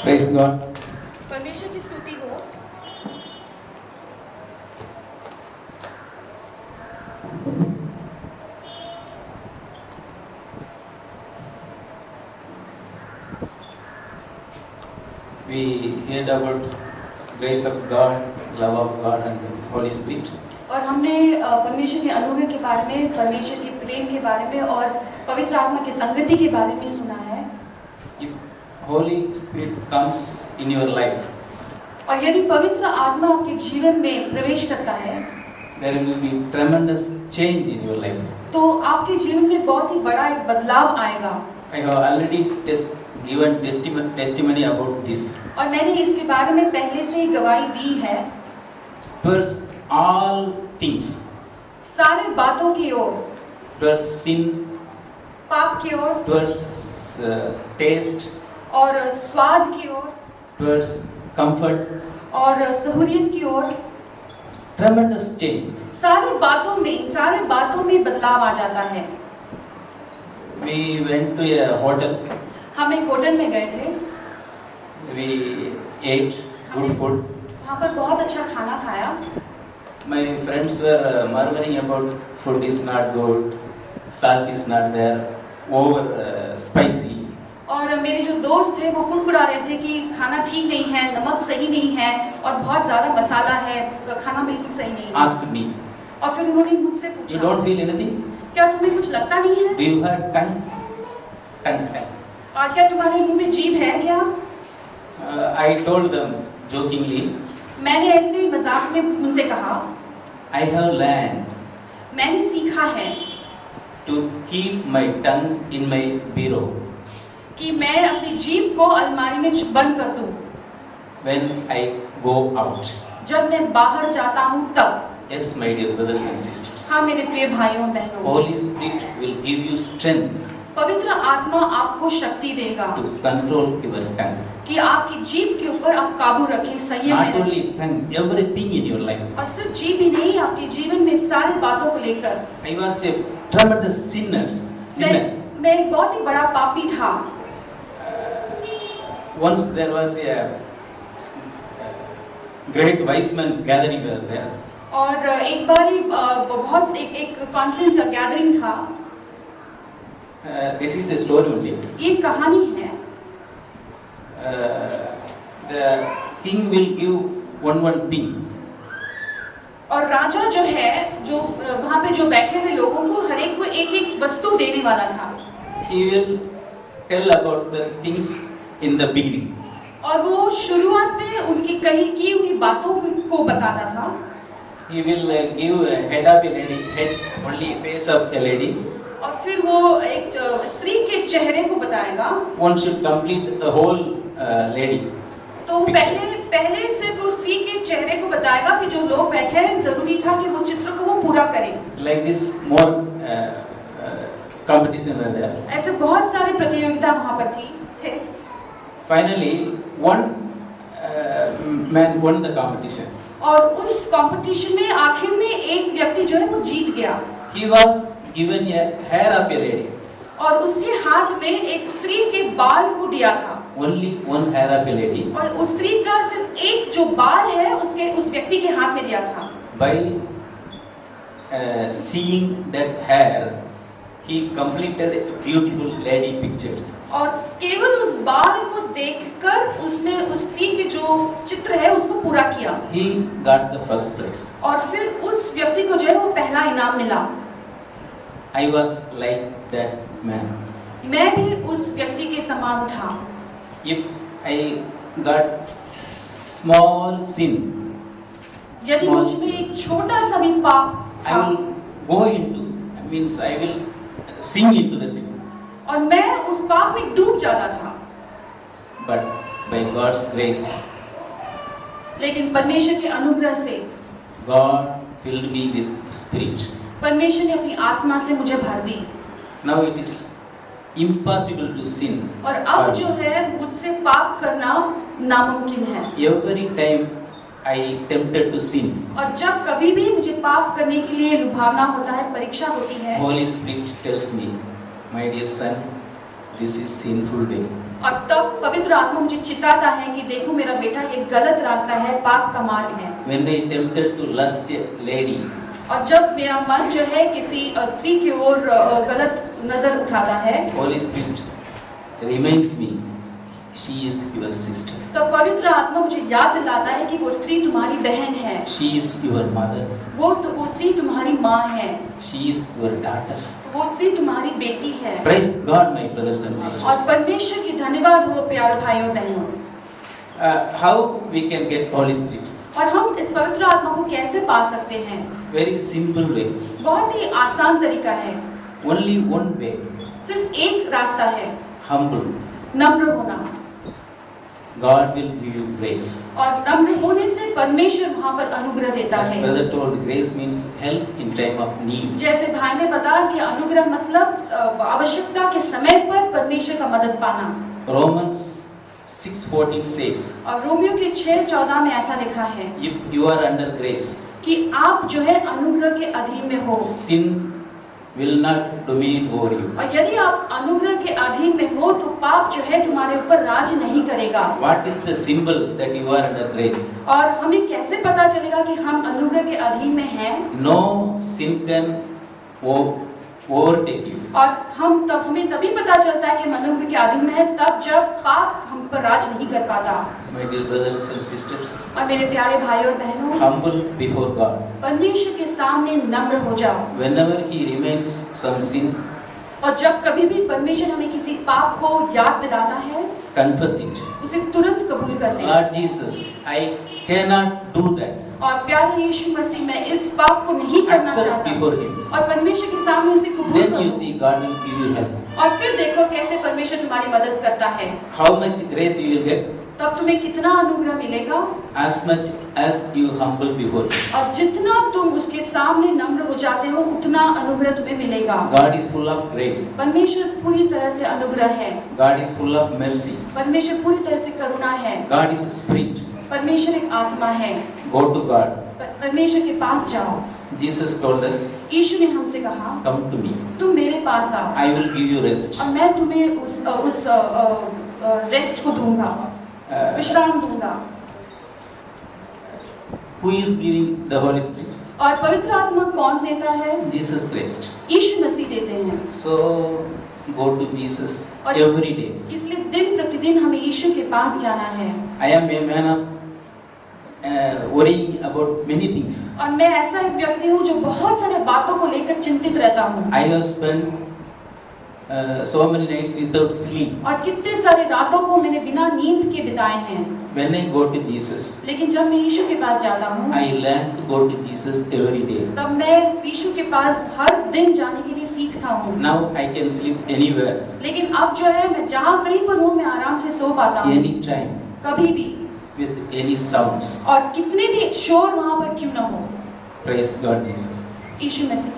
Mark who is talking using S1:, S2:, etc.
S1: Praise God.
S2: परमेश्वर की स्तुति हो।
S1: We heard about grace of God, love of God and the Holy Spirit.
S2: और हमने परमेश्वर के अनुग्रह के बारे में, परमेश्वर के प्रेम के बारे में और पवित्र आत्मा की संगति के बारे में सुना है।
S1: If Holy Spirit comes in your life,
S2: और यदि पवित्र आत्मा आपके जीवन में प्रवेश करता है,
S1: there will be tremendous change in your life.
S2: तो आपके जीवन में बहुत ही बड़ा एक बदलाव आएगा।
S1: I have already given testimony about this.
S2: और मैंने इसके बारे में पहले से ही गवाही दी है।
S1: Towards all things,
S2: सारे बातों की ओर,
S1: towards sin,
S2: पाप की ओर,
S1: towards taste,
S2: और स्वाद की ओर,
S1: towards comfort,
S2: और सहूलियत की ओर,
S1: tremendous change.
S2: सारे बातों में बदलाव आ जाता है।
S1: We went to a hotel.
S2: हम एक होटल में गए थे।
S1: We ate good food.
S2: वहाँ पर बहुत अच्छा खाना खाया।
S1: My friends were murmuring about food is not good, salt is not there, over spicy.
S2: और मेरे जो दोस्त थे वो कुड़कुड़ा रहे थे कि खाना ठीक नहीं है, नमक सही नहीं है और बहुत ज़्यादा मसाला है, खाना बिल्कुल सही नहीं है।
S1: Asked me,
S2: और फिर उन्होंने मुझसे
S1: you
S2: पूछा,
S1: don't feel anything?
S2: क्या तुम्हें कुछ लगता नहीं है?
S1: Do you have tongues? Tongue.
S2: और क्या तुम्हारे मुंह में जीभ है क्या?
S1: I told them jokingly,
S2: मैंने ऐसे ही मजाक में उनसे कहा,
S1: I have learned
S2: मैंने सीखा है
S1: to keep my tongue in my bureau
S2: कि मैं अपनी जीभ को अलमारी में बंद कर दूं
S1: when I go out.
S2: जब मैं बाहर जाता हूं तब।
S1: Yes, my dear brothers and sisters.
S2: हाँ मेरे प्रिय भाइयों बहनों,
S1: Holy Spirit will give you strength
S2: पवित्र आत्मा आपको शक्ति देगा
S1: to control your tongue.
S2: कि आपकी जीभ के ऊपर आप काबू रखें, संयम
S1: Not
S2: में
S1: only tongue, everything in your life.
S2: और सिर्फ जीभ ही नहीं, आपके जीवन में सारी बातों को लेकर।
S1: I was a tremendous sinner.
S2: मैं एक बहुत ही बड़ा पापी था।
S1: Once there was a great wise man gathering was there.
S2: और एक बारी बहुत एक कॉन्फ्रेंस या गैदरिंग था।
S1: This is a story only.
S2: ये कहानी है।
S1: The king will give one thing.
S2: और राजा जो है, जो वहाँ पे जो बैठे हुए लोगों को हर एक को एक वस्तु देने वाला था।
S1: He will tell about the things in the beginning.
S2: और वो शुरुआत में उनकी कही की हुई बातों को बताता था।
S1: He will give a head of a lady, head only face of a lady.
S2: और फिर वो एक स्त्री के चेहरे को बताएगा।
S1: One should complete the whole lady.
S2: तो पहले सिर्फ वो स्त्री के चेहरे को बताएगा, फिर जो लोग बैठे हैं जरूरी था कि वो चित्र को वो पूरा करें।
S1: Like this, more competition were there.
S2: ऐसे बहुत सारे प्रतियोगिता वहाँ पर थे।
S1: Finally, one man won the competition.
S2: और उस कंपटीशन में आखिर में एक व्यक्ति जो है वो जीत गया।
S1: He was given a hair of a lady.
S2: और उसके हाथ में एक स्त्री के बाल को दिया था।
S1: Only one hair of a lady.
S2: और उस स्त्री का सिर्फ एक जो बाल है उस व्यक्ति के हाथ में दिया था।
S1: By seeing that hair, he completed a beautiful lady picture.
S2: और केवल उस बाल को देखकर उसने उस स्त्री के जो चित्र है उसको पूरा किया।
S1: He got the first place.
S2: और फिर उस व्यक्ति को जो है वो पहला इनाम मिला।
S1: I was like that man.
S2: मैं भी उस व्यक्ति के समान था।
S1: If I got small sin,
S2: यदि मुझ में एक छोटा सा भी पाप
S1: I
S2: था,
S1: will go into, means I will sink into the sin.
S2: और मैं उस पाप में डूब जाता था।
S1: But by God's grace,
S2: लेकिन परमेश्वर के अनुग्रह से
S1: God filled me with Spirit.
S2: परमेश्वर ने अपनी आत्मा से मुझे भर दी।
S1: Now it is impossible to sin.
S2: और अब जो है मुझसे पाप करना नामुमकिन है।
S1: Every time I tempted to sin,
S2: और जब कभी भी मुझे पाप करने के लिए लुभावना होता है, परीक्षा होती है,
S1: Holy Spirit tells me, my dear son, this is sinful day.
S2: और तब पवित्र आत्मा मुझे चिताता है कि देखो मेरा बेटा ये गलत रास्ता है, पाप का मार्ग है।
S1: When I tempted to lust a lady,
S2: और जब मेरा मन जो है किसी स्त्री की ओर गलत नजर उठाता है,
S1: Holy Spirit reminds me, she is your sister.
S2: तो पवित्र आत्मा मुझे याद दिलाता है कि वो स्त्री तुम्हारी बहन है,
S1: She is your mother.
S2: वो स्त्री तुम्हारी माँ है,
S1: She is your daughter.
S2: वो स्त्री तुम्हारी बेटी है।
S1: Praise God, my brothers and
S2: और
S1: sisters.
S2: परमेश्वर की धन्यवाद हो प्यारे भाइयों बहनों।
S1: How we can get Holy Spirit?
S2: और हम इस पवित्र आत्मा को कैसे पा सकते हैं?
S1: Very simple way.
S2: बहुत ही आसान तरीका है,
S1: Only one way.
S2: सिर्फ एक रास्ता है,
S1: Humble.
S2: नम्र होना।
S1: God will give you grace.
S2: और नम्र होने से परमेश्वर वहाँ पर अनुग्रह देता
S1: As
S2: है।
S1: brother told, grace means help in time of need.
S2: जैसे भाई ने बताया कि अनुग्रह मतलब आवश्यकता के समय पर परमेश्वर का मदद पाना।
S1: Romans 6:14 says,
S2: और रोमियो के 6:14 में ऐसा लिखा है
S1: if you are under grace,
S2: कि आप जो है अनुग्रह के अधीन में हो,
S1: sin will not dominion over you.
S2: और यदि आप अनुग्रह के अधीन में हो तो पाप जो है तुम्हारे ऊपर राज नहीं करेगा।
S1: What is the symbol that you are under grace?
S2: और हमें कैसे पता चलेगा कि हम अनुग्रह के अधीन में हैं?
S1: No sin can overtake you.
S2: और हमें तभी पता चलता है कि हम अनुग्रह के अधीन में है तब जब पाप हम पर राज नहीं कर पाता।
S1: My dear brothers and sisters,
S2: और मेरे प्यारे भाई और बहनों,
S1: humble before God.
S2: परमेश्वर के सामने नम्र हो जाओ।
S1: Whenever He reminds some sin,
S2: और जब कभी भी परमेश्वर हमें किसी पाप को याद दिलाता है,
S1: confess it.
S2: उसे तुरंत कबूल कर दें।
S1: Lord Jesus, I cannot do that.
S2: और प्यारे यीशु मसीह, मैं इस पाप को नहीं करना
S1: Accept
S2: चाहता।
S1: before Him.
S2: और परमेश्वर के सामने उसे कबूल
S1: Then you
S2: करो।
S1: see God will give you help.
S2: और फिर देखो कैसे परमेश्वर तुम्हारी मदद करता है।
S1: How much grace you will get?
S2: तब तुम्हें कितना अनुग्रह मिलेगा?
S1: As much as you humble before Him.
S2: और जितना तुम उसके सामने नम्र हो जाते हो उतना अनुग्रह तुम्हें मिलेगा।
S1: God is full of grace.
S2: परमेश्वर पूरी तरह से अनुग्रह है।
S1: God is full of mercy.
S2: परमेश्वर पूरी तरह से करुणा है।
S1: God is spirit.
S2: परमेश्वर एक आत्मा है।
S1: Go to God.
S2: परमेश्वर के पास जाओ।
S1: Jesus told us,
S2: यीशु ने हमसे कहा,
S1: come to me.
S2: तुम मेरे पास आओ
S1: I will give you rest.
S2: और मैं तुम्हें उस रेस्ट को दूंगा, विश्राम दूंगा।
S1: Who is giving the Holy Spirit?
S2: और पवित्र आत्मा कौन देता है?
S1: Jesus Christ.
S2: यीशु मसीह देते हैं।
S1: So go to Jesus
S2: और
S1: every day.
S2: इसलिए दिन प्रतिदिन हमें यीशु के पास जाना है।
S1: I am a man of worrying about many things.
S2: और मैं ऐसा एक व्यक्ति हूँ जो बहुत सारे बातों को लेकर चिंतित रहता हूँ।
S1: I have spent so many nights without sleep.
S2: और कितने सारे रातों को मैंने बिना नींद के बिताए हैं।
S1: When I go to Jesus,
S2: लेकिन जब मैं यीशु के पास जाता हूँ,
S1: I learn to go to Jesus every day.
S2: तब मैं यीशु के पास हर दिन जाने के लिए सीखता हूँ।
S1: Now I can sleep anywhere,
S2: लेकिन अब जो है मैं जहाँ कहीं पर हूँ मैं आराम से सो पाता हूँ,
S1: anytime,
S2: कभी भी,
S1: with any sounds.
S2: और कितने भी शोर वहाँ पर क्यों न हो।
S1: Praise God, Jesus.
S2: यीशु मसीह